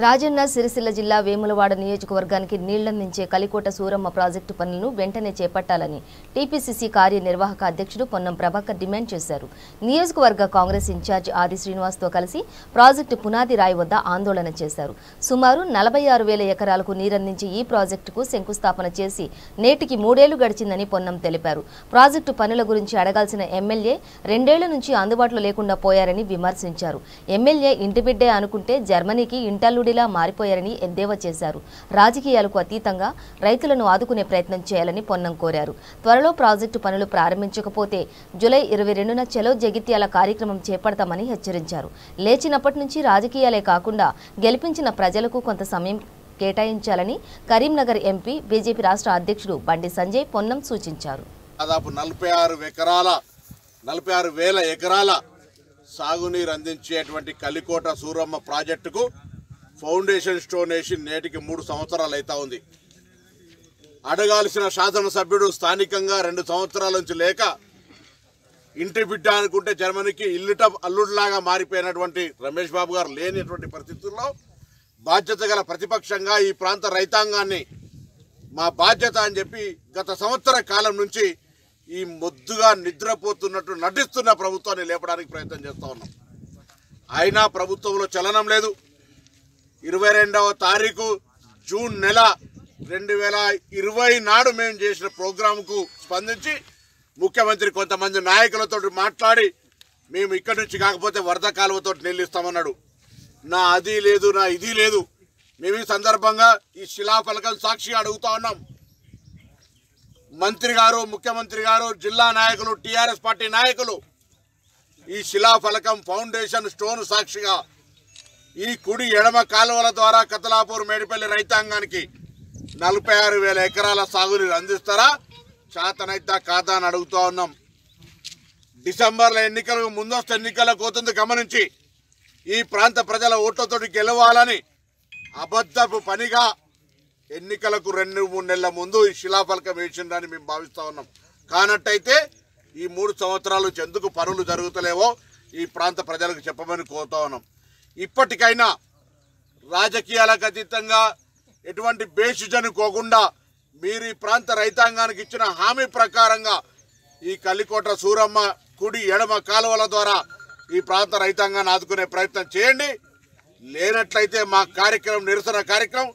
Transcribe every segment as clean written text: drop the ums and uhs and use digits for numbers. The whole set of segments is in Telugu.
రాజన్న సిరిసిల్ల జిల్లా వేములవాడ నియోజకవర్గానికి నీళ్లందించే కలికోట సూరమ్మ ప్రాజెక్టు పనులను వెంటనే చేపట్టాలని టీపీసీసీ కార్యనిర్వాహక అధ్యక్షుడు పొన్నం ప్రభాకర్ డిమాండ్ చేశారు. నియోజకవర్గ కాంగ్రెస్ ఇన్ఛార్జ్ ఆది శ్రీనివాస్తో కలిసి ప్రాజెక్టు పునాది రాయి వద్ద ఆందోళన చేశారు. సుమారు 46,000 ఎకరాలకు నీరందించి ఈ ప్రాజెక్టుకు శంకుస్థాపన చేసి నేటికి 3 ఏళ్లు గడిచిందని పొన్నం తెలిపారు. ప్రాజెక్టు పనుల గురించి అడగాల్సిన ఎమ్మెల్యే 2 ఏళ్ల నుంచి అందుబాటులో లేకుండా పోయారని విమర్శించారు. ఎమ్మెల్యే ఇంటి బిడ్డే అనుకుంటే జర్మనీకి ఇంటల్లుడిలా మారిపోయారని ఎద్దేవా చేశారు. రాజకీయాలకు అతీతంగా రైతులను ఆదుకునే ప్రయత్నం చేయాలని పొన్నం కోరారు. త్వరలో ప్రాజెక్టు పనులు ప్రారంభించకపోతే జూలై 22న చలో జగిత్యాల కార్యక్రమం చేపడతామని హెచ్చరించారు. లేచినప్పటి నుంచి రాజకీయాలే కాకుండా గెలిపించిన ప్రజలకు కొంత సమయం కేటాయించాలని కరీంనగర్ ఎంపీ బీజేపీ రాష్ట్ర అధ్యక్షుడు బండి సంజయ్ పొన్నం సూచించారు. దాదాపు 46,000 ఎకరాల సాగునీరు అందించేటువంటి కలికోట సూరమ్మ ప్రాజెక్టుకు ఫౌండేషన్ స్టోన్ వేసి నేటికి 3 సంవత్సరాలు అవుతా ఉంది. అడగాల్సిన శాసనసభ్యుడు స్థానికంగా 2 సంవత్సరాల నుంచి లేక ఇంటి బిడ్డ అనుకుంటే జర్మనీకి అల్లుడిలాగా మారిపోయినటువంటి రమేష్ బాబు గారు లేనటువంటి పరిస్థితుల్లో బాధ్యత గల ప్రతిపక్షంగా ఈ ప్రాంత రైతాంగాన్ని మా బాధ్యత అని చెప్పి గత సంవత్సర కాలం నుంచి ఈ మొద్దుగా నిద్రపోతున్నట్టు నటిస్తున్న ప్రభుత్వాన్ని లేపడానికి ప్రయత్నం చేస్తూ ఉన్నాం. అయినా ప్రభుత్వంలో చలనం లేదు. 22వ తారీఖు జూన్ నెల 2020 నాడు మేము చేసిన ప్రోగ్రాంకు స్పందించి ముఖ్యమంత్రి కొంతమంది నాయకులతో మాట్లాడి మేము ఇక్కడి నుంచి కాకపోతే వరద కాలువతో నిలిస్తామన్నాడు. నా అది లేదు, నా ఇది లేదు. మేము ఈ సందర్భంగా ఈ శిలాఫలకం సాక్షిగా అడుగుతా ఉన్నాం. మంత్రి గారు, ముఖ్యమంత్రి గారు, జిల్లా నాయకులు, టీఆర్ఎస్ పార్టీ నాయకులు ఈ శిలాఫలకం ఫౌండేషన్ స్టోన్ సాక్షిగా ఈ కుడి ఎడమ కాలువల ద్వారా కతలాపూర్ మేడిపల్లి రైతాంగానికి 46,000 ఎకరాల సాగునీరు అందిస్తారా, చేతనైతే కాదా అని అడుగుతూ ఉన్నాం. డిసెంబర్లో ఎన్నికలకు ముందస్తు ఎన్నికలకు పోతుంది గమనించి ఈ ప్రాంత ప్రజల ఓట్లతోటి గెలవాలని అబద్ధపు పనిగా ఎన్నికలకు 2-3 నెలల ముందు ఈ శిలాఫలకం వేసిందని మేము భావిస్తూ ఉన్నాం. కానట్టయితే ఈ 3 సంవత్సరాలు ఎందుకు పనులు జరుగుతలేవో ఈ ప్రాంత ప్రజలకు చెప్పమని కోరుతా ఉన్నాం. ఇప్పటికైనా రాజకీయాలకు అతీతంగా ఎటువంటి బేషిజనుకోకుండా మీరు ఈ ప్రాంత రైతాంగానికి ఇచ్చిన హామీ ప్రకారంగా ఈ కలికోట సూరమ్మ కుడి ఎడమ కాలువల ద్వారా ఈ ప్రాంత రైతాంగాన్ని ఆదుకునే ప్రయత్నం చేయండి. లేనట్లయితే మా కార్యక్రమం నిరసన కార్యక్రమం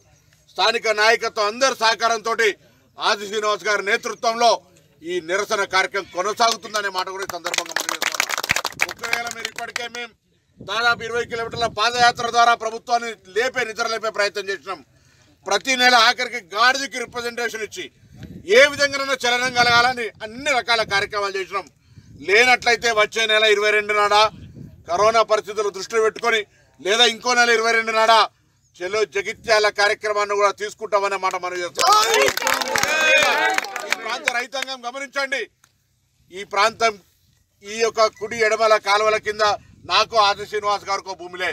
స్థానిక నాయకత్వం అందరి సహకారంతో ఆది శ్రీనివాస్ గారి నేతృత్వంలో ఈ నిరసన కార్యక్రమం కొనసాగుతుందనే మాట కూడా ఈ సందర్భంగా మనం చేస్తున్నాం. ఒకవేళ మీరు ఇప్పటికే మేము దాదాపు 20 కిలోమీటర్ల పాదయాత్ర ద్వారా ప్రభుత్వాన్ని నిద్ర లేపే ప్రయత్నం చేసినాం. ప్రతి నెల ఆఖరికి గాడిదకి రిప్రజెంటేషన్ ఇచ్చి ఏ విధంగా చలనం కలగాలని అన్ని రకాల కార్యక్రమాలు చేసినాం. లేనట్లయితే వచ్చే నెల 22 నాడా కరోనా పరిస్థితులు దృష్టిలో పెట్టుకొని లేదా ఇంకో నెల 22 నాడా చలో జగిత్యాల కార్యక్రమాన్ని కూడా తీసుకుంటామనే మాట మనం చేస్తాం. ఈ ప్రాంత రైతాంగం గమనించండి. ఈ ప్రాంతం ఈ యొక్క కుడి ఎడమల కాలువల కింద నాకు ఆది శ్రీనివాస్ గారికి భూమిలే.